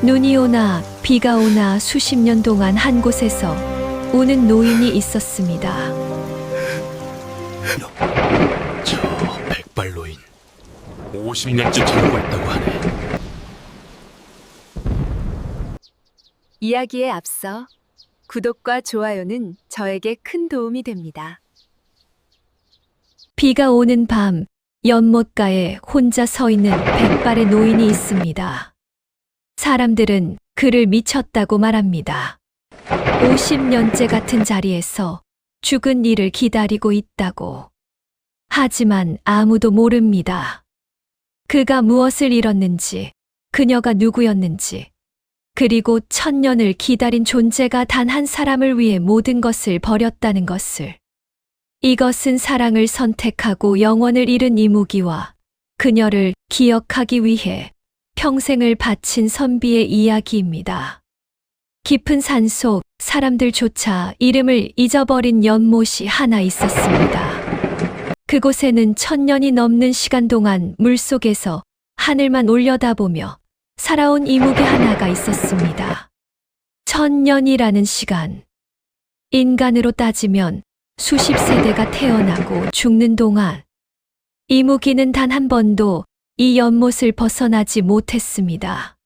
눈이 오나 비가 오나 수십 년 동안 한 곳에서 우는 노인이 있었습니다. 저 백발노인 50년째 저러고 있다고 하네. 이야기에 앞서 구독과 좋아요는 저에게 큰 도움이 됩니다. 비가 오는 밤 연못가에 혼자 서 있는 백발의 노인이 있습니다. 사람들은 그를 미쳤다고 말합니다. 50년째 같은 자리에서 죽은 이를 기다리고 있다고. 하지만 아무도 모릅니다. 그가 무엇을 잃었는지, 그녀가 누구였는지, 그리고 1000년을 기다린 존재가 단 한 사람을 위해 모든 것을 버렸다는 것을. 이것은 사랑을 선택하고 영원을 잃은 이무기와 그녀를 기억하기 위해 평생을 바친 선비의 이야기입니다. 깊은 산속 사람들조차 이름을 잊어버린 연못이 하나 있었습니다. 그곳에는 1000년이 넘는 시간 동안 물속에서 하늘만 올려다보며 살아온 이무기 하나가 있었습니다. 1000년이라는 시간. 인간으로 따지면 수십 세대가 태어나고 죽는 동안 이무기는 단 한 번도 이 연못을 벗어나지 못했습니다.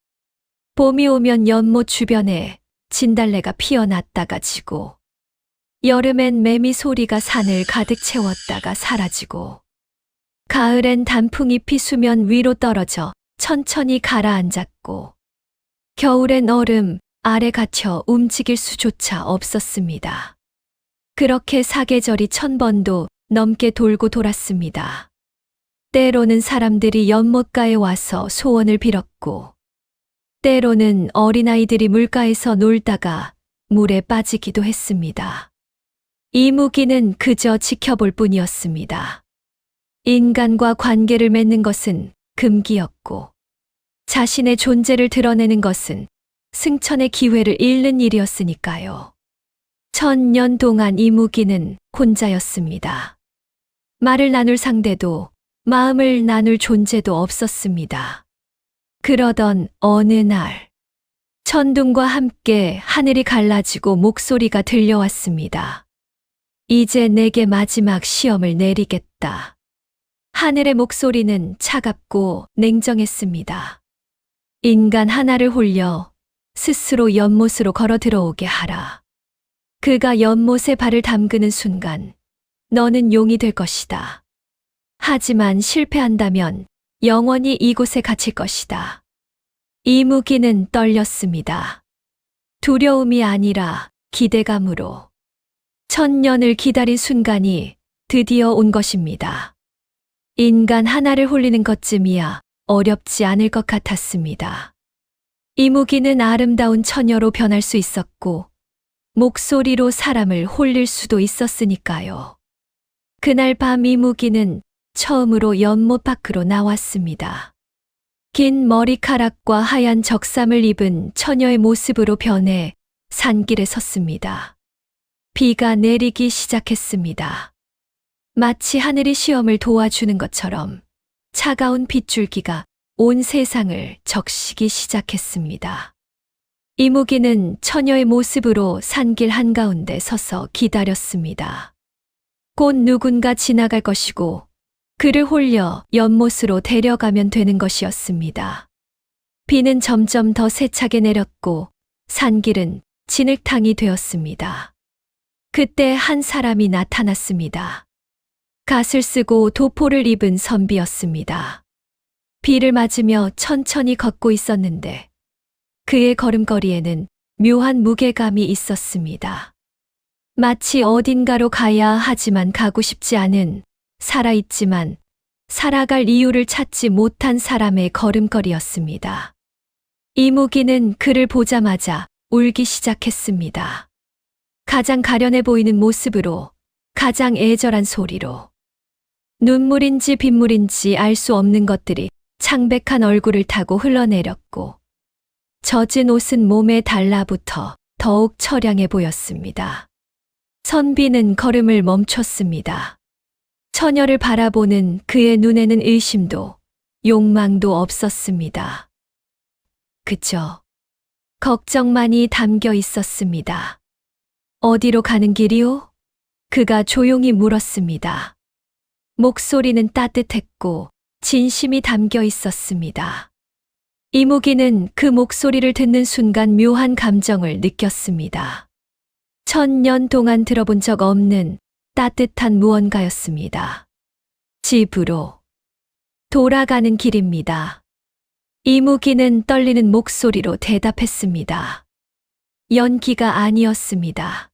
봄이 오면 연못 주변에 진달래가 피어났다가 지고, 여름엔 매미 소리가 산을 가득 채웠다가 사라지고, 가을엔 단풍잎이 수면 위로 떨어져 천천히 가라앉았고, 겨울엔 얼음 아래 갇혀 움직일 수조차 없었습니다. 그렇게 사계절이 1000번도 넘게 돌고 돌았습니다. 때로는 사람들이 연못가에 와서 소원을 빌었고, 때로는 어린아이들이 물가에서 놀다가 물에 빠지기도 했습니다. 이무기는 그저 지켜볼 뿐이었습니다. 인간과 관계를 맺는 것은 금기였고, 자신의 존재를 드러내는 것은 승천의 기회를 잃는 일이었으니까요. 1000년 동안 이무기는 혼자였습니다. 말을 나눌 상대도 마음을 나눌 존재도 없었습니다. 그러던 어느 날, 천둥과 함께 하늘이 갈라지고 목소리가 들려왔습니다. 이제 내게 마지막 시험을 내리겠다. 하늘의 목소리는 차갑고 냉정했습니다. 인간 하나를 홀려 스스로 연못으로 걸어 들어오게 하라. 그가 연못에 발을 담그는 순간 너는 용이 될 것이다. 하지만 실패한다면 영원히 이곳에 갇힐 것이다. 이무기는 떨렸습니다. 두려움이 아니라 기대감으로. 1000년을 기다린 순간이 드디어 온 것입니다. 인간 하나를 홀리는 것쯤이야 어렵지 않을 것 같았습니다. 이무기는 아름다운 처녀로 변할 수 있었고, 목소리로 사람을 홀릴 수도 있었으니까요. 그날 밤 이무기는 처음으로 연못 밖으로 나왔습니다. 긴 머리카락과 하얀 적삼을 입은 처녀의 모습으로 변해 산길에 섰습니다. 비가 내리기 시작했습니다. 마치 하늘이 시험을 도와주는 것처럼 차가운 빗줄기가 온 세상을 적시기 시작했습니다. 이무기는 처녀의 모습으로 산길 한가운데 서서 기다렸습니다. 곧 누군가 지나갈 것이고 그를 홀려 연못으로 데려가면 되는 것이었습니다. 비는 점점 더 세차게 내렸고 산길은 진흙탕이 되었습니다. 그때 한 사람이 나타났습니다. 갓을 쓰고 도포를 입은 선비였습니다. 비를 맞으며 천천히 걷고 있었는데 그의 걸음걸이에는 묘한 무게감이 있었습니다. 마치 어딘가로 가야 하지만 가고 싶지 않은, 살아있지만 살아갈 이유를 찾지 못한 사람의 걸음걸이였습니다. 이무기는 그를 보자마자 울기 시작했습니다. 가장 가련해 보이는 모습으로, 가장 애절한 소리로. 눈물인지 빗물인지 알 수 없는 것들이 창백한 얼굴을 타고 흘러내렸고, 젖은 옷은 몸에 달라붙어 더욱 처량해 보였습니다. 선비는 걸음을 멈췄습니다. 처녀를 바라보는 그의 눈에는 의심도 욕망도 없었습니다. 그저 걱정만이 담겨 있었습니다. 어디로 가는 길이오? 그가 조용히 물었습니다. 목소리는 따뜻했고 진심이 담겨 있었습니다. 이무기는 그 목소리를 듣는 순간 묘한 감정을 느꼈습니다. 1000년 동안 들어본 적 없는 따뜻한 무언가였습니다. 집으로 돌아가는 길입니다. 이무기는 떨리는 목소리로 대답했습니다. 연기가 아니었습니다.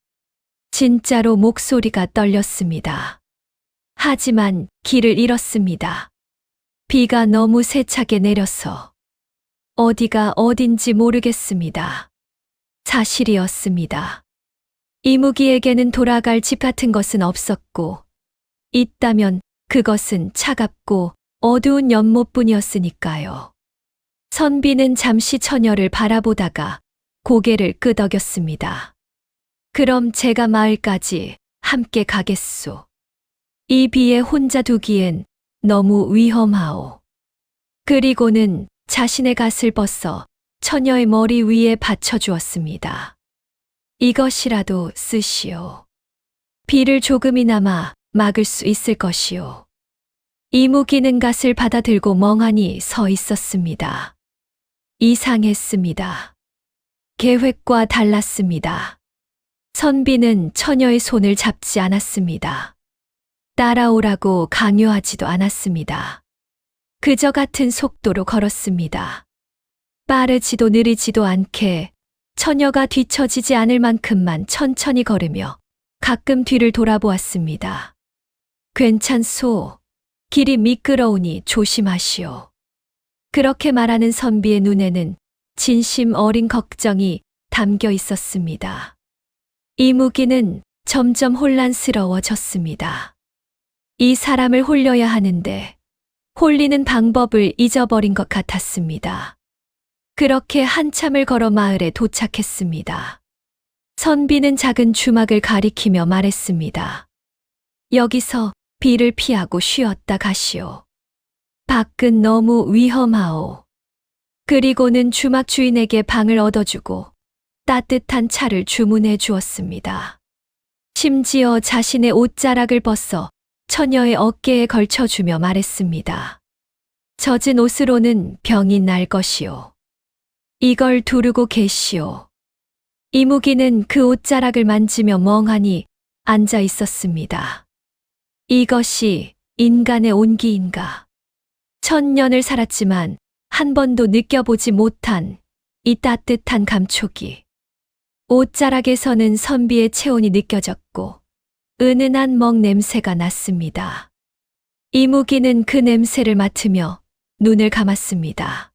진짜로 목소리가 떨렸습니다. 하지만 길을 잃었습니다. 비가 너무 세차게 내려서 어디가 어딘지 모르겠습니다. 사실이었습니다. 이무기에게는 돌아갈 집 같은 것은 없었고, 있다면 그것은 차갑고 어두운 연못뿐이었으니까요. 선비는 잠시 처녀를 바라보다가 고개를 끄덕였습니다. 그럼 제가 마을까지 함께 가겠소. 이 비에 혼자 두기엔 너무 위험하오. 그리고는 자신의 갓을 벗어 처녀의 머리 위에 받쳐주었습니다. 이것이라도 쓰시오. 비를 조금이나마 막을 수 있을 것이오. 이무기는 갓을 받아들고 멍하니 서 있었습니다. 이상했습니다. 계획과 달랐습니다. 선비는 처녀의 손을 잡지 않았습니다. 따라오라고 강요하지도 않았습니다. 그저 같은 속도로 걸었습니다. 빠르지도 느리지도 않게 처녀가 뒤처지지 않을 만큼만 천천히 걸으며 가끔 뒤를 돌아보았습니다. 괜찮소. 길이 미끄러우니 조심하시오. 그렇게 말하는 선비의 눈에는 진심 어린 걱정이 담겨 있었습니다. 이무기는 점점 혼란스러워졌습니다. 이 사람을 홀려야 하는데 홀리는 방법을 잊어버린 것 같았습니다. 그렇게 한참을 걸어 마을에 도착했습니다. 선비는 작은 주막을 가리키며 말했습니다. 여기서 비를 피하고 쉬었다 가시오. 밖은 너무 위험하오. 그리고는 주막 주인에게 방을 얻어주고 따뜻한 차를 주문해 주었습니다. 심지어 자신의 옷자락을 벗어 처녀의 어깨에 걸쳐주며 말했습니다. 젖은 옷으로는 병이 날 것이오. 이걸 두르고 계시오. 이무기는 그 옷자락을 만지며 멍하니 앉아 있었습니다. 이것이 인간의 온기인가? 1000년을 살았지만 한 번도 느껴보지 못한 이 따뜻한 감촉이. 옷자락에서는 선비의 체온이 느껴졌고 은은한 먹 냄새가 났습니다. 이무기는 그 냄새를 맡으며 눈을 감았습니다.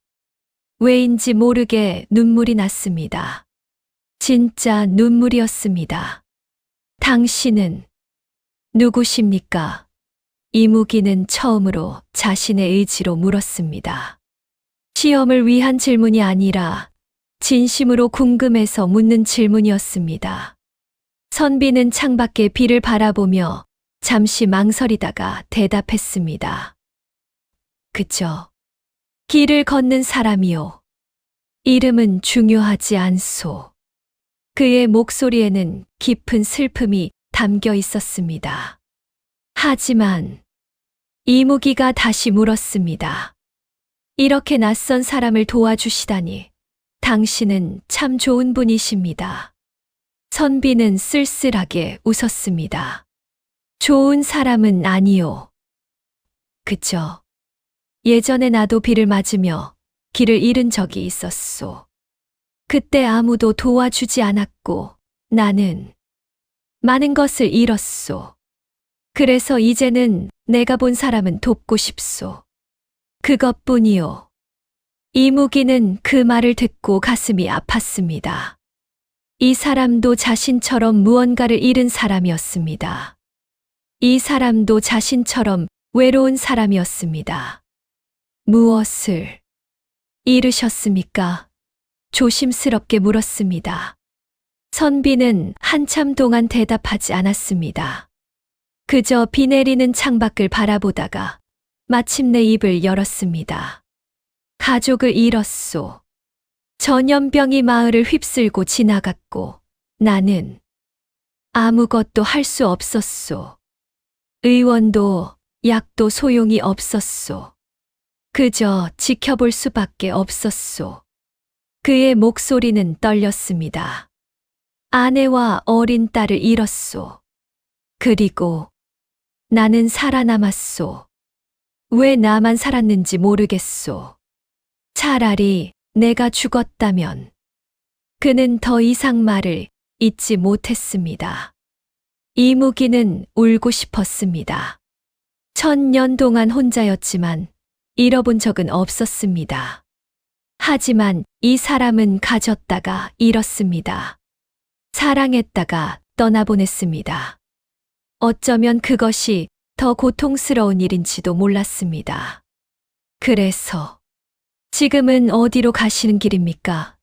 왜인지 모르게 눈물이 났습니다. 진짜 눈물이었습니다. 당신은 누구십니까? 이무기는 처음으로 자신의 의지로 물었습니다. 시험을 위한 질문이 아니라 진심으로 궁금해서 묻는 질문이었습니다. 선비는 창밖에 비를 바라보며 잠시 망설이다가 대답했습니다. 그저 길을 걷는 사람이요. 이름은 중요하지 않소. 그의 목소리에는 깊은 슬픔이 담겨 있었습니다. 하지만 이무기가 다시 물었습니다. 이렇게 낯선 사람을 도와주시다니 당신은 참 좋은 분이십니다. 선비는 쓸쓸하게 웃었습니다. 좋은 사람은 아니요. 그저 예전에 나도 비를 맞으며 길을 잃은 적이 있었소. 그때 아무도 도와주지 않았고 나는 많은 것을 잃었소. 그래서 이제는 내가 본 사람은 돕고 싶소. 그것뿐이요. 이무기는 그 말을 듣고 가슴이 아팠습니다. 이 사람도 자신처럼 무언가를 잃은 사람이었습니다. 이 사람도 자신처럼 외로운 사람이었습니다. 무엇을 잃으셨습니까? 조심스럽게 물었습니다. 선비는 한참 동안 대답하지 않았습니다. 그저 비 내리는 창밖을 바라보다가 마침내 입을 열었습니다. 가족을 잃었소. 전염병이 마을을 휩쓸고 지나갔고 나는 아무것도 할 수 없었소. 의원도 약도 소용이 없었소. 그저 지켜볼 수밖에 없었소. 그의 목소리는 떨렸습니다. 아내와 어린 딸을 잃었소. 그리고 나는 살아남았소. 왜 나만 살았는지 모르겠소. 차라리 내가 죽었다면. 그는 더 이상 말을 잇지 못했습니다. 이무기는 울고 싶었습니다. 1000년 동안 혼자였지만 잃어본 적은 없었습니다. 하지만 이 사람은 가졌다가 잃었습니다. 사랑했다가 떠나보냈습니다. 어쩌면 그것이 더 고통스러운 일인지도 몰랐습니다. 그래서 지금은 어디로 가시는 길입니까?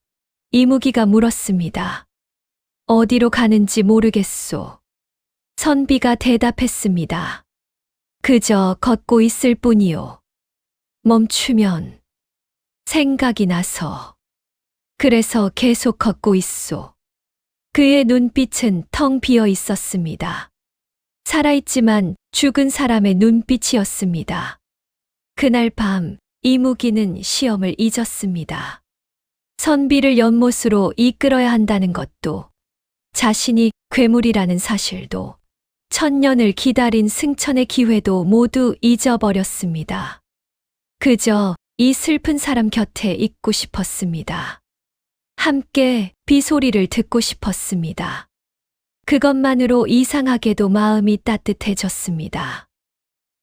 이무기가 물었습니다. 어디로 가는지 모르겠소. 선비가 대답했습니다. 그저 걷고 있을 뿐이요. 멈추면 생각이 나서. 그래서 계속 걷고 있소. 그의 눈빛은 텅 비어 있었습니다. 살아있지만 죽은 사람의 눈빛이었습니다. 그날 밤 이무기는 시험을 잊었습니다. 선비를 연못으로 이끌어야 한다는 것도, 자신이 괴물이라는 사실도, 1000년을 기다린 승천의 기회도 모두 잊어버렸습니다. 그저 이 슬픈 사람 곁에 있고 싶었습니다. 함께 비소리를 듣고 싶었습니다. 그것만으로 이상하게도 마음이 따뜻해졌습니다.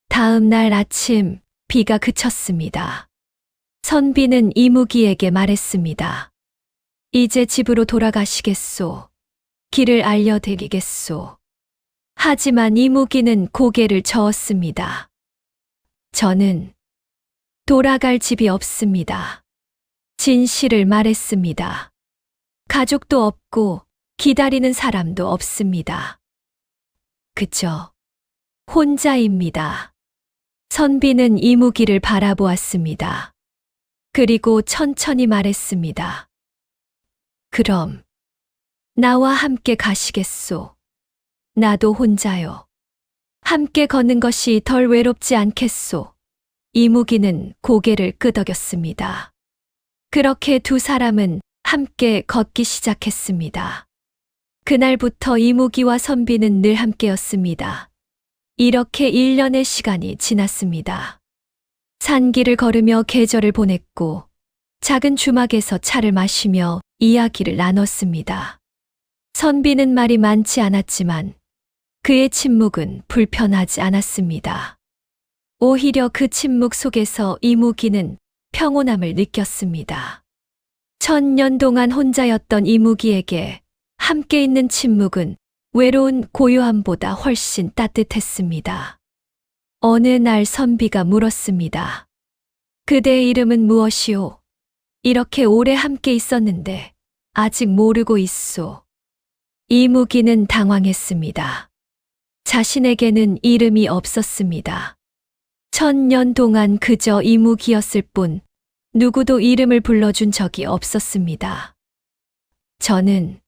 다음 날 아침 비가 그쳤습니다. 선비는 이무기에게 말했습니다. 이제 집으로 돌아가시겠소. 길을 알려드리겠소. 하지만 이무기는 고개를 저었습니다. 저는 돌아갈 집이 없습니다. 진실을 말했습니다. 가족도 없고 기다리는 사람도 없습니다. 그저 혼자입니다. 선비는 이무기를 바라보았습니다. 그리고 천천히 말했습니다. 그럼 나와 함께 가시겠소. 나도 혼자요. 함께 걷는 것이 덜 외롭지 않겠소. 이무기는 고개를 끄덕였습니다. 그렇게 두 사람은 함께 걷기 시작했습니다. 그날부터 이무기와 선비는 늘 함께였습니다. 이렇게 1년의 시간이 지났습니다. 산길을 걸으며 계절을 보냈고 작은 주막에서 차를 마시며 이야기를 나눴습니다. 선비는 말이 많지 않았지만 그의 침묵은 불편하지 않았습니다. 오히려 그 침묵 속에서 이무기는 평온함을 느꼈습니다. 1000년 동안 혼자였던 이무기에게 함께 있는 침묵은 외로운 고요함보다 훨씬 따뜻했습니다. 어느 날 선비가 물었습니다. 그대의 이름은 무엇이오? 이렇게 오래 함께 있었는데 아직 모르고 있소. 이무기는 당황했습니다. 자신에게는 이름이 없었습니다. 1000년 동안 그저 이무기였을 뿐 누구도 이름을 불러준 적이 없었습니다. 저는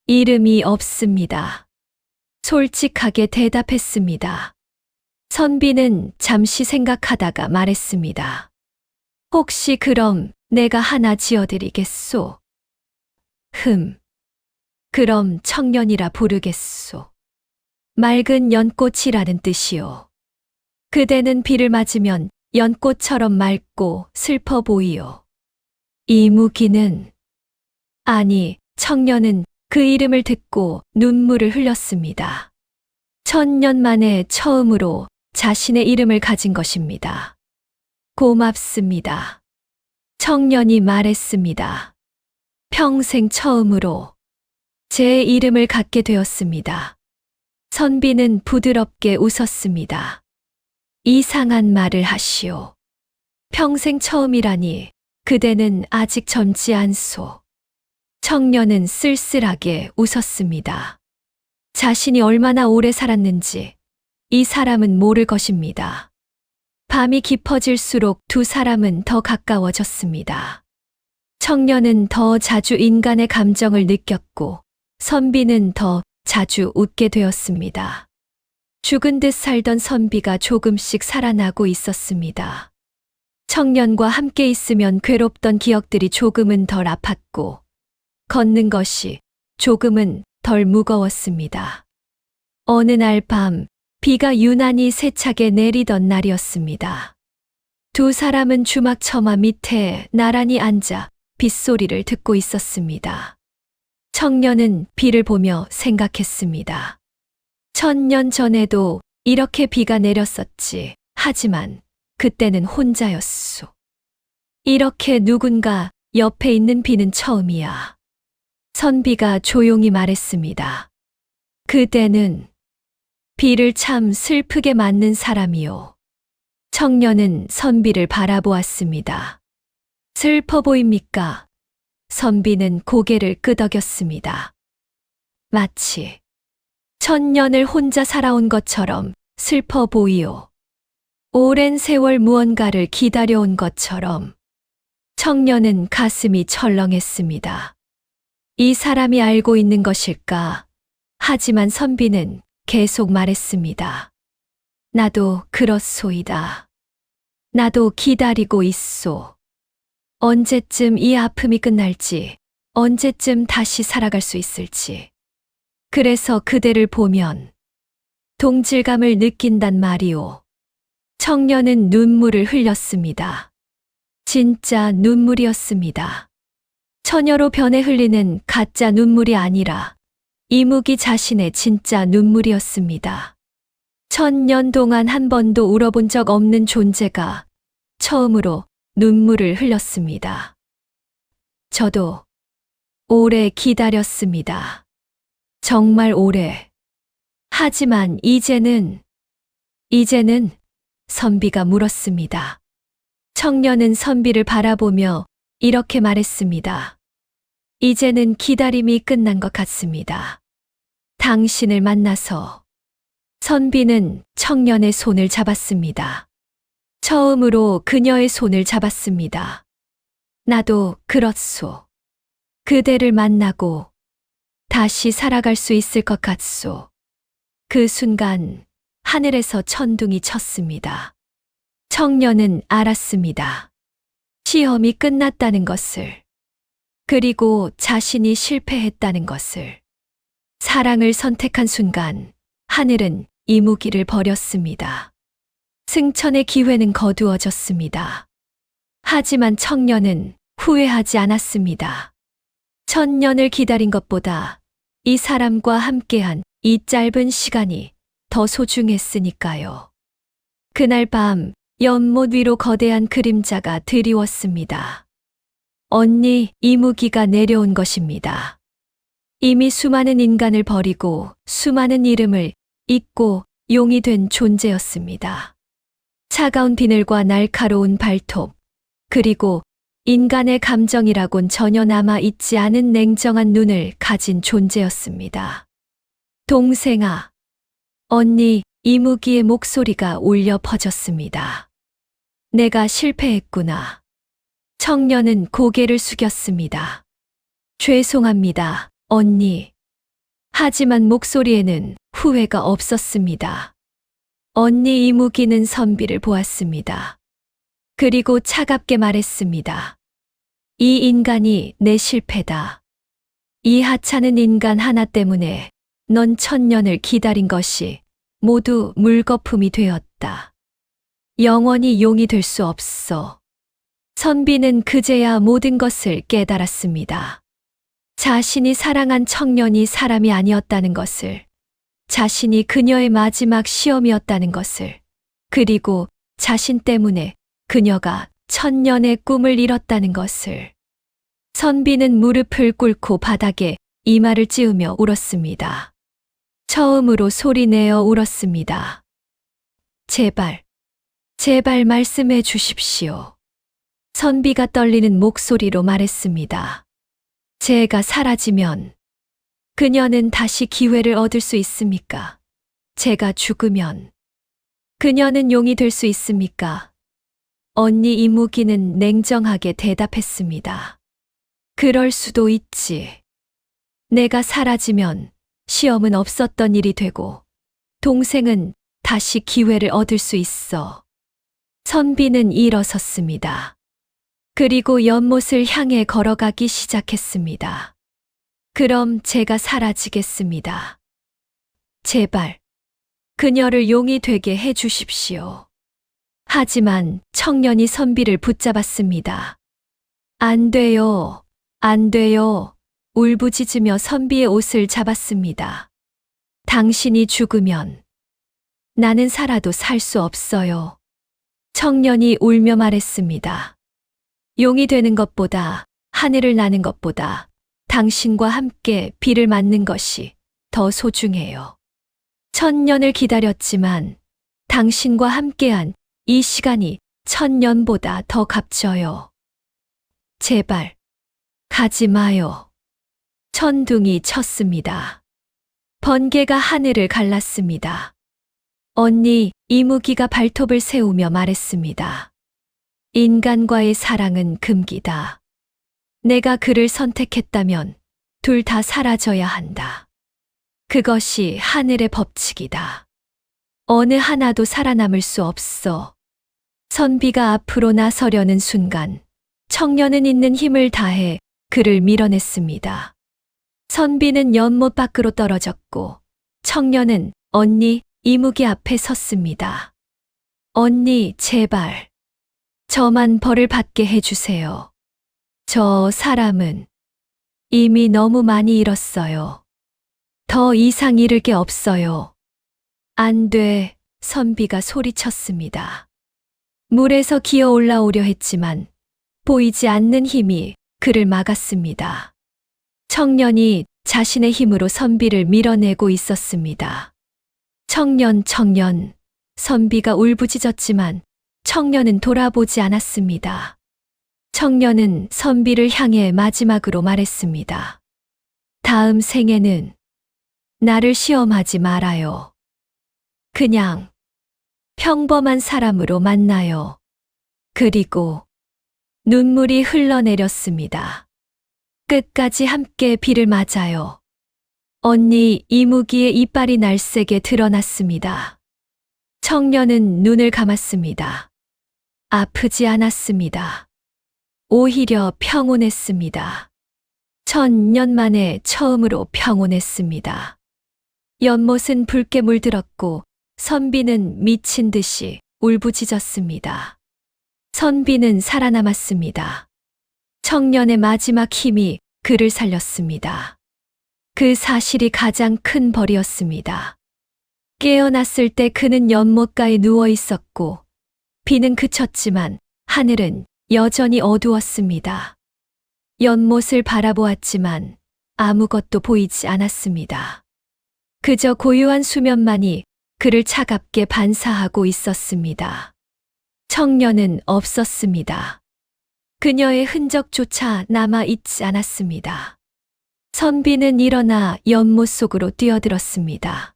이름이 없습니다. 솔직하게 대답했습니다. 선비는 잠시 생각하다가 말했습니다. 혹시 그럼 내가 하나 지어드리겠소? 그럼 청년이라 부르겠소. 맑은 연꽃이라는 뜻이요. 그대는 비를 맞으면 연꽃처럼 맑고 슬퍼 보이요. 이무기는, 아니, 청년은 그 이름을 듣고 눈물을 흘렸습니다. 1000년 만에 처음으로 자신의 이름을 가진 것입니다. 고맙습니다. 청년이 말했습니다. 평생 처음으로 제 이름을 갖게 되었습니다. 선비는 부드럽게 웃었습니다. 이상한 말을 하시오. 평생 처음이라니 그대는 아직 젊지 않소. 청년은 쓸쓸하게 웃었습니다. 자신이 얼마나 오래 살았는지 이 사람은 모를 것입니다. 밤이 깊어질수록 두 사람은 더 가까워졌습니다. 청년은 더 자주 인간의 감정을 느꼈고 선비는 더 자주 웃게 되었습니다. 죽은 듯 살던 선비가 조금씩 살아나고 있었습니다. 청년과 함께 있으면 괴롭던 기억들이 조금은 덜 아팠고 걷는 것이 조금은 덜 무거웠습니다. 어느 날 밤 비가 유난히 세차게 내리던 날이었습니다. 두 사람은 주막 처마 밑에 나란히 앉아 빗소리를 듣고 있었습니다. 청년은 비를 보며 생각했습니다. 1000년 전에도 이렇게 비가 내렸었지. 하지만 그때는 혼자였소. 이렇게 누군가 옆에 있는 비는 처음이야. 선비가 조용히 말했습니다. 그대는 비를 참 슬프게 맞는 사람이요. 청년은 선비를 바라보았습니다. 슬퍼 보입니까? 선비는 고개를 끄덕였습니다. 마치 1000년을 혼자 살아온 것처럼 슬퍼 보이오. 오랜 세월 무언가를 기다려온 것처럼. 청년은 가슴이 철렁했습니다. 이 사람이 알고 있는 것일까? 하지만 선비는 계속 말했습니다. 나도 그렇소이다. 나도 기다리고 있소. 언제쯤 이 아픔이 끝날지, 언제쯤 다시 살아갈 수 있을지. 그래서 그대를 보면 동질감을 느낀단 말이오. 청년은 눈물을 흘렸습니다. 진짜 눈물이었습니다. 처녀로 변해 흘리는 가짜 눈물이 아니라 이무기 자신의 진짜 눈물이었습니다. 1000년 동안 한 번도 울어본 적 없는 존재가 처음으로 눈물을 흘렸습니다. 저도 오래 기다렸습니다. 정말 오래. 하지만 이제는 선비가 물었습니다. 청년은 선비를 바라보며 이렇게 말했습니다. 이제는 기다림이 끝난 것 같습니다. 당신을 만나서. 선비는 청년의 손을 잡았습니다. 처음으로 그녀의 손을 잡았습니다. 나도 그렇소. 그대를 만나고 다시 살아갈 수 있을 것 같소. 그 순간 하늘에서 천둥이 쳤습니다. 청년은 알았습니다. 시험이 끝났다는 것을. 그리고 자신이 실패했다는 것을. 사랑을 선택한 순간 하늘은 이무기를 버렸습니다. 승천의 기회는 거두어졌습니다. 하지만 청년은 후회하지 않았습니다. 1000년을 기다린 것보다 이 사람과 함께한 이 짧은 시간이 더 소중했으니까요. 그날 밤 연못 위로 거대한 그림자가 드리웠습니다. 언니 이무기가 내려온 것입니다. 이미 수많은 인간을 버리고 수많은 이름을 잊고 용이 된 존재였습니다. 차가운 비늘과 날카로운 발톱, 그리고 인간의 감정이라곤 전혀 남아있지 않은 냉정한 눈을 가진 존재였습니다. 동생아, 언니 이무기의 목소리가 울려 퍼졌습니다. 내가 실패했구나. 청년은 고개를 숙였습니다. 죄송합니다, 언니. 하지만 목소리에는 후회가 없었습니다. 언니 이무기는 선비를 보았습니다. 그리고 차갑게 말했습니다. 이 인간이 내 실패다. 이 하찮은 인간 하나 때문에 넌 1000년을 기다린 것이 모두 물거품이 되었다. 영원히 용이 될 수 없어. 선비는 그제야 모든 것을 깨달았습니다. 자신이 사랑한 청년이 사람이 아니었다는 것을, 자신이 그녀의 마지막 시험이었다는 것을, 그리고 자신 때문에 그녀가 1000년의 꿈을 잃었다는 것을. 선비는 무릎을 꿇고 바닥에 이마를 찌우며 울었습니다. 처음으로 소리내어 울었습니다. 제발, 제발 말씀해 주십시오. 선비가 떨리는 목소리로 말했습니다. 제가 사라지면 그녀는 다시 기회를 얻을 수 있습니까? 제가 죽으면 그녀는 용이 될 수 있습니까? 언니 이무기는 냉정하게 대답했습니다. 그럴 수도 있지. 내가 사라지면 시험은 없었던 일이 되고 동생은 다시 기회를 얻을 수 있어. 선비는 일어섰습니다. 그리고 연못을 향해 걸어가기 시작했습니다. 그럼 제가 사라지겠습니다. 제발 그녀를 용이 되게 해 주십시오. 하지만 청년이 선비를 붙잡았습니다. 안 돼요. 안 돼요. 울부짖으며 선비의 옷을 잡았습니다. 당신이 죽으면 나는 살아도 살 수 없어요. 청년이 울며 말했습니다. 용이 되는 것보다, 하늘을 나는 것보다 당신과 함께 비를 맞는 것이 더 소중해요. 1000년을 기다렸지만 당신과 함께한 이 시간이 1000년보다 더 값져요. 제발 가지 마요. 천둥이 쳤습니다. 번개가 하늘을 갈랐습니다. 언니 이무기가 발톱을 세우며 말했습니다. 인간과의 사랑은 금기다. 내가 그를 선택했다면 둘 다 사라져야 한다. 그것이 하늘의 법칙이다. 어느 하나도 살아남을 수 없어. 선비가 앞으로 나서려는 순간 청년은 있는 힘을 다해 그를 밀어냈습니다. 선비는 연못 밖으로 떨어졌고 청년은 언니 이무기 앞에 섰습니다. 언니 제발 저만 벌을 받게 해주세요. 저 사람은 이미 너무 많이 잃었어요. 더 이상 잃을 게 없어요. 안 돼, 선비가 소리쳤습니다. 물에서 기어 올라오려 했지만 보이지 않는 힘이 그를 막았습니다. 청년이 자신의 힘으로 선비를 밀어내고 있었습니다. 청년, 선비가 울부짖었지만 청년은 돌아보지 않았습니다. 청년은 선비를 향해 마지막으로 말했습니다. 다음 생에는 나를 시험하지 말아요. 그냥 평범한 사람으로 만나요. 그리고 눈물이 흘러내렸습니다. 끝까지 함께 비를 맞아요. 언니 이무기의 이빨이 날쌔게 드러났습니다. 청년은 눈을 감았습니다. 아프지 않았습니다. 오히려 평온했습니다. 1000년 만에 처음으로 평온했습니다. 연못은 붉게 물들었고 선비는 미친 듯이 울부짖었습니다. 선비는 살아남았습니다. 청년의 마지막 힘이 그를 살렸습니다. 그 사실이 가장 큰 벌이었습니다. 깨어났을 때 그는 연못가에 누워 있었고 비는 그쳤지만 하늘은 여전히 어두웠습니다. 연못을 바라보았지만 아무것도 보이지 않았습니다. 그저 고요한 수면만이 그를 차갑게 반사하고 있었습니다. 청년은 없었습니다. 그녀의 흔적조차 남아 있지 않았습니다. 선비는 일어나 연못 속으로 뛰어들었습니다.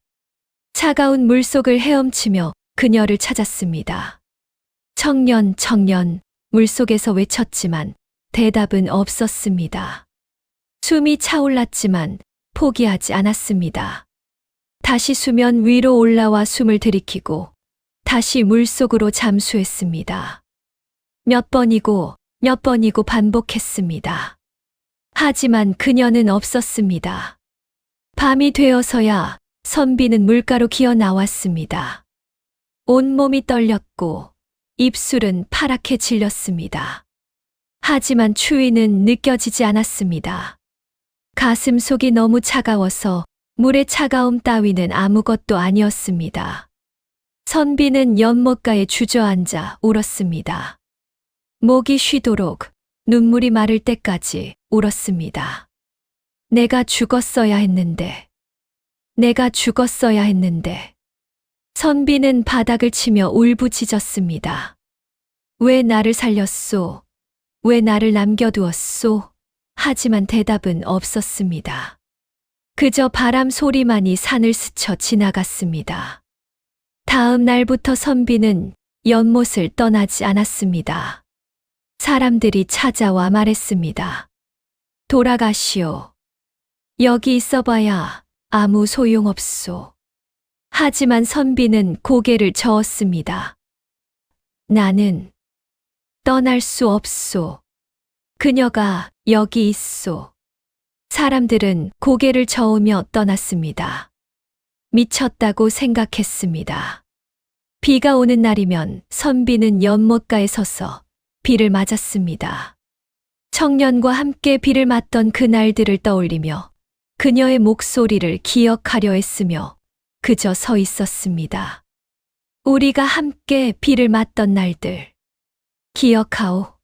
차가운 물속을 헤엄치며 그녀를 찾았습니다. 청년, 물속에서 외쳤지만 대답은 없었습니다. 숨이 차올랐지만 포기하지 않았습니다. 다시 수면 위로 올라와 숨을 들이키고 다시 물속으로 잠수했습니다. 몇 번이고 반복했습니다. 하지만 그녀는 없었습니다. 밤이 되어서야 선비는 물가로 기어 나왔습니다. 온몸이 떨렸고 입술은 파랗게 질렸습니다. 하지만 추위는 느껴지지 않았습니다. 가슴 속이 너무 차가워서 물의 차가움 따위는 아무것도 아니었습니다. 선비는 연못가에 주저앉아 울었습니다. 목이 쉬도록 눈물이 마를 때까지 울었습니다. 내가 죽었어야 했는데. 선비는 바닥을 치며 울부짖었습니다. 왜 나를 살렸소? 왜 나를 남겨두었소? 하지만 대답은 없었습니다. 그저 바람 소리만이 산을 스쳐 지나갔습니다. 다음 날부터 선비는 연못을 떠나지 않았습니다. 사람들이 찾아와 말했습니다. 돌아가시오. 여기 있어봐야 아무 소용없소. 하지만 선비는 고개를 저었습니다. 나는 떠날 수 없소. 그녀가 여기 있소. 사람들은 고개를 저으며 떠났습니다. 미쳤다고 생각했습니다. 비가 오는 날이면 선비는 연못가에 서서 비를 맞았습니다. 청년과 함께 비를 맞던 그 날들을 떠올리며 그녀의 목소리를 기억하려 했으며 그저 서 있었습니다. 우리가 함께 비를 맞던 날들. 기억하오.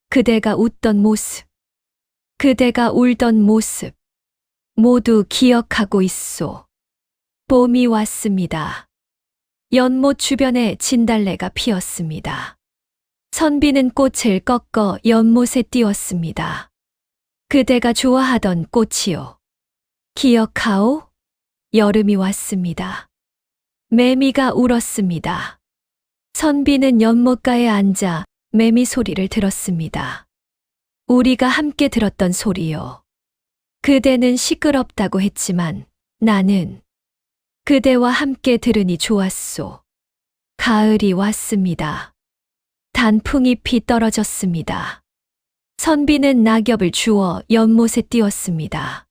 그대가 웃던 모습. 그대가 울던 모습. 모두 기억하고 있소. 봄이 왔습니다. 연못 주변에 진달래가 피었습니다. 선비는 꽃을 꺾어 연못에 띄웠습니다. 그대가 좋아하던 꽃이요. 기억하오? 여름이 왔습니다. 매미가 울었습니다. 선비는 연못가에 앉아 매미 소리를 들었습니다. 우리가 함께 들었던 소리요. 그대는 시끄럽다고 했지만 나는 그대와 함께 들으니 좋았소. 가을이 왔습니다. 단풍잎이 떨어졌습니다. 선비는 낙엽을 주워 연못에 띄웠습니다.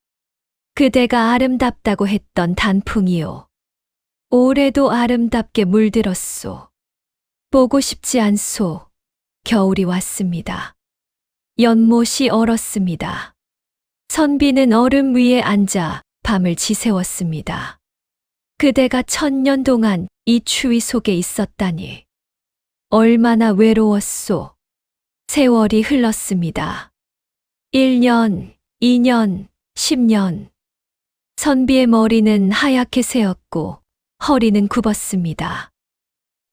그대가 아름답다고 했던 단풍이요. 올해도 아름답게 물들었소. 보고 싶지 않소. 겨울이 왔습니다. 연못이 얼었습니다. 선비는 얼음 위에 앉아 밤을 지새웠습니다. 그대가 1000년 동안 이 추위 속에 있었다니. 얼마나 외로웠소. 세월이 흘렀습니다. 1년, 2년, 10년. 선비의 머리는 하얗게 새었고 허리는 굽었습니다.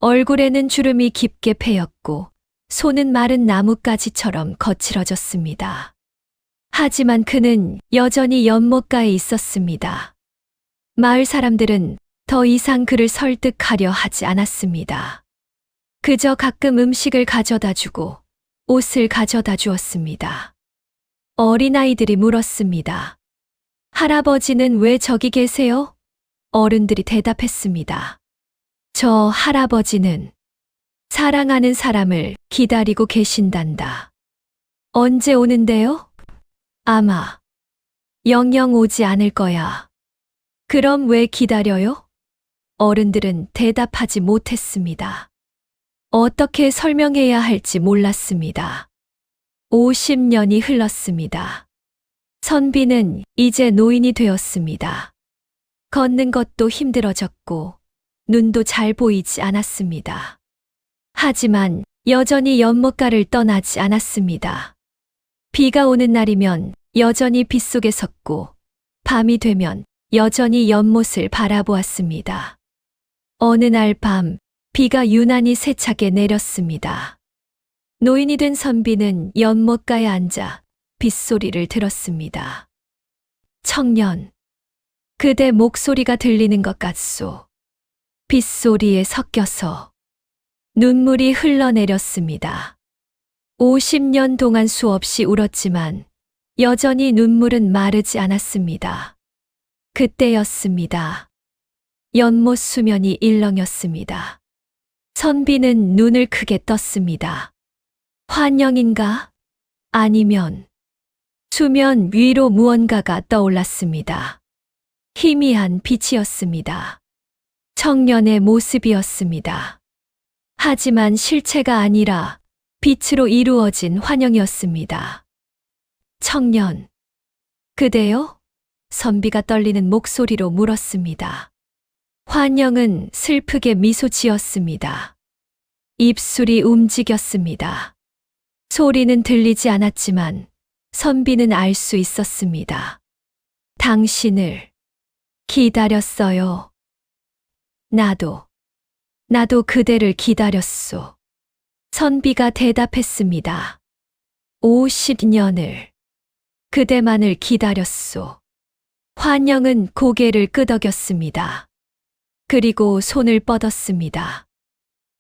얼굴에는 주름이 깊게 패였고 손은 마른 나뭇가지처럼 거칠어졌습니다. 하지만 그는 여전히 연못가에 있었습니다. 마을 사람들은 더 이상 그를 설득하려 하지 않았습니다. 그저 가끔 음식을 가져다 주고 옷을 가져다 주었습니다. 어린아이들이 물었습니다. 할아버지는 왜 저기 계세요? 어른들이 대답했습니다. 저 할아버지는 사랑하는 사람을 기다리고 계신단다. 언제 오는데요? 아마 영영 오지 않을 거야. 그럼 왜 기다려요? 어른들은 대답하지 못했습니다. 어떻게 설명해야 할지 몰랐습니다. 50년이 흘렀습니다. 선비는 이제 노인이 되었습니다. 걷는 것도 힘들어졌고 눈도 잘 보이지 않았습니다. 하지만 여전히 연못가를 떠나지 않았습니다. 비가 오는 날이면 여전히 빗속에 섰고 밤이 되면 여전히 연못을 바라보았습니다. 어느 날 밤 비가 유난히 세차게 내렸습니다. 노인이 된 선비는 연못가에 앉아 빗소리를 들었습니다. 청년, 그대 목소리가 들리는 것 같소. 빗소리에 섞여서 눈물이 흘러내렸습니다. 50년 동안 수없이 울었지만 여전히 눈물은 마르지 않았습니다. 그때였습니다. 연못 수면이 일렁였습니다. 선비는 눈을 크게 떴습니다. 환영인가? 아니면 수면 위로 무언가가 떠올랐습니다. 희미한 빛이었습니다. 청년의 모습이었습니다. 하지만 실체가 아니라 빛으로 이루어진 환영이었습니다. 청년, 그대요? 선비가 떨리는 목소리로 물었습니다. 환영은 슬프게 미소 지었습니다. 입술이 움직였습니다. 소리는 들리지 않았지만 선비는 알 수 있었습니다. 당신을 기다렸어요. 나도 그대를 기다렸소. 선비가 대답했습니다. 50년을 그대만을 기다렸소. 환영은 고개를 끄덕였습니다. 그리고 손을 뻗었습니다.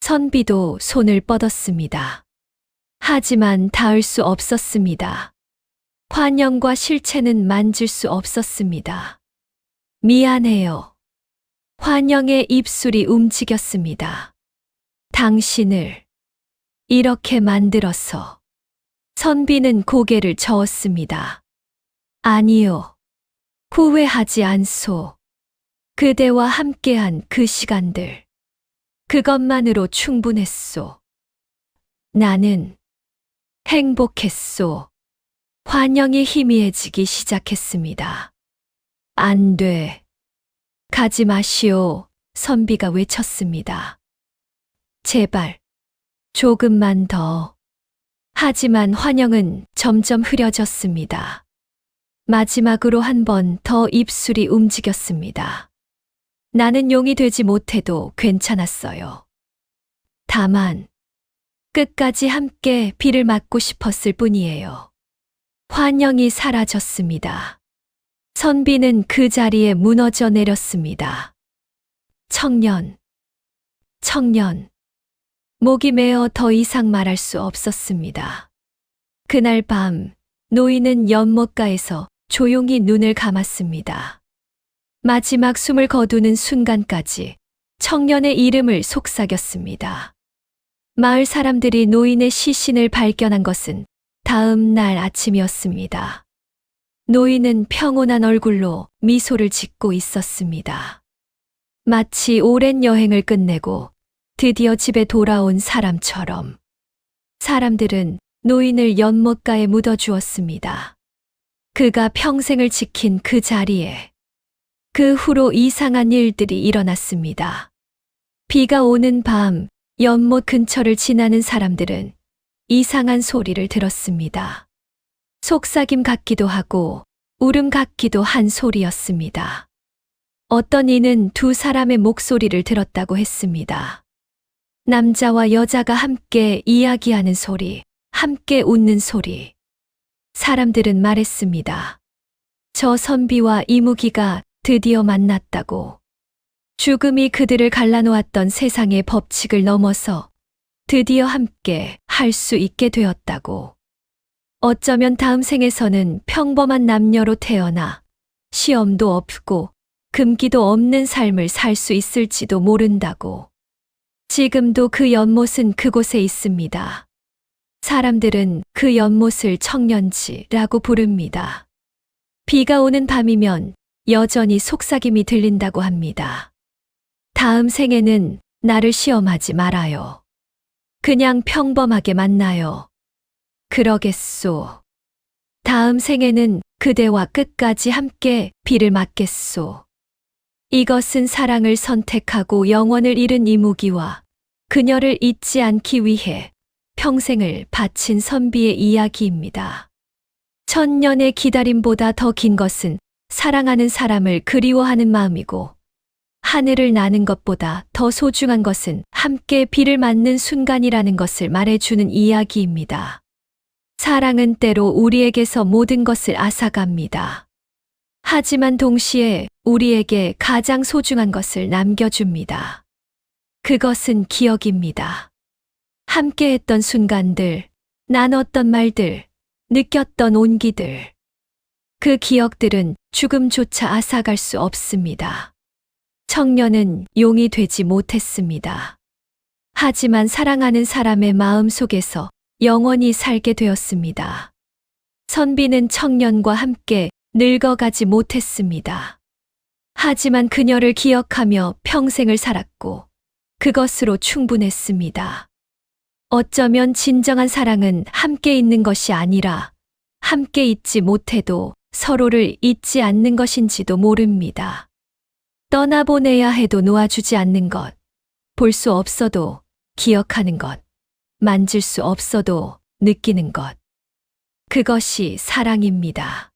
선비도 손을 뻗었습니다. 하지만 닿을 수 없었습니다. 환영과 실체는 만질 수 없었습니다. 미안해요. 환영의 입술이 움직였습니다. 당신을 이렇게 만들어서. 선비는 고개를 저었습니다. 아니요. 후회하지 않소. 그대와 함께한 그 시간들. 그것만으로 충분했소. 나는 행복했소. 환영이 희미해지기 시작했습니다. 안 돼. 가지 마시오. 선비가 외쳤습니다. 제발, 조금만 더. 하지만 환영은 점점 흐려졌습니다. 마지막으로 한 번 더 입술이 움직였습니다. 나는 용이 되지 못해도 괜찮았어요. 다만, 끝까지 함께 비를 맞고 싶었을 뿐이에요. 환영이 사라졌습니다. 선비는 그 자리에 무너져 내렸습니다. 청년. 목이 메어 더 이상 말할 수 없었습니다. 그날 밤, 노인은 연못가에서 조용히 눈을 감았습니다. 마지막 숨을 거두는 순간까지 청년의 이름을 속삭였습니다. 마을 사람들이 노인의 시신을 발견한 것은 다음 날 아침이었습니다. 노인은 평온한 얼굴로 미소를 짓고 있었습니다. 마치 오랜 여행을 끝내고 드디어 집에 돌아온 사람처럼. 사람들은 노인을 연못가에 묻어주었습니다. 그가 평생을 지킨 그 자리에. 그 후로 이상한 일들이 일어났습니다. 비가 오는 밤, 연못 근처를 지나는 사람들은 이상한 소리를 들었습니다. 속삭임 같기도 하고 울음 같기도 한 소리였습니다. 어떤 이는 두 사람의 목소리를 들었다고 했습니다. 남자와 여자가 함께 이야기하는 소리, 함께 웃는 소리. 사람들은 말했습니다. 저 선비와 이무기가 드디어 만났다고. 죽음이 그들을 갈라놓았던 세상의 법칙을 넘어서 드디어 함께 할 수 있게 되었다고. 어쩌면 다음 생에서는 평범한 남녀로 태어나 시험도 없고 금기도 없는 삶을 살 수 있을지도 모른다고. 지금도 그 연못은 그곳에 있습니다. 사람들은 그 연못을 청년지라고 부릅니다. 비가 오는 밤이면 여전히 속삭임이 들린다고 합니다. 다음 생에는 나를 시험하지 말아요. 그냥 평범하게 만나요. 그러겠소. 다음 생에는 그대와 끝까지 함께 비를 맞겠소. 이것은 사랑을 선택하고 영원을 잃은 이무기와 그녀를 잊지 않기 위해 평생을 바친 선비의 이야기입니다. 천년의 기다림보다 더 긴 것은 사랑하는 사람을 그리워하는 마음이고, 하늘을 나는 것보다 더 소중한 것은 함께 비를 맞는 순간이라는 것을 말해주는 이야기입니다. 사랑은 때로 우리에게서 모든 것을 앗아갑니다. 하지만 동시에 우리에게 가장 소중한 것을 남겨줍니다. 그것은 기억입니다. 함께했던 순간들, 나눴던 말들, 느꼈던 온기들. 그 기억들은 죽음조차 앗아갈 수 없습니다. 청년은 용이 되지 못했습니다. 하지만 사랑하는 사람의 마음 속에서 영원히 살게 되었습니다. 선비는 청년과 함께 늙어가지 못했습니다. 하지만 그녀를 기억하며 평생을 살았고 그것으로 충분했습니다. 어쩌면 진정한 사랑은 함께 있는 것이 아니라 함께 있지 못해도 서로를 잊지 않는 것인지도 모릅니다. 떠나보내야 해도 놓아주지 않는 것, 볼 수 없어도 기억하는 것, 만질 수 없어도 느끼는 것. 그것이 사랑입니다.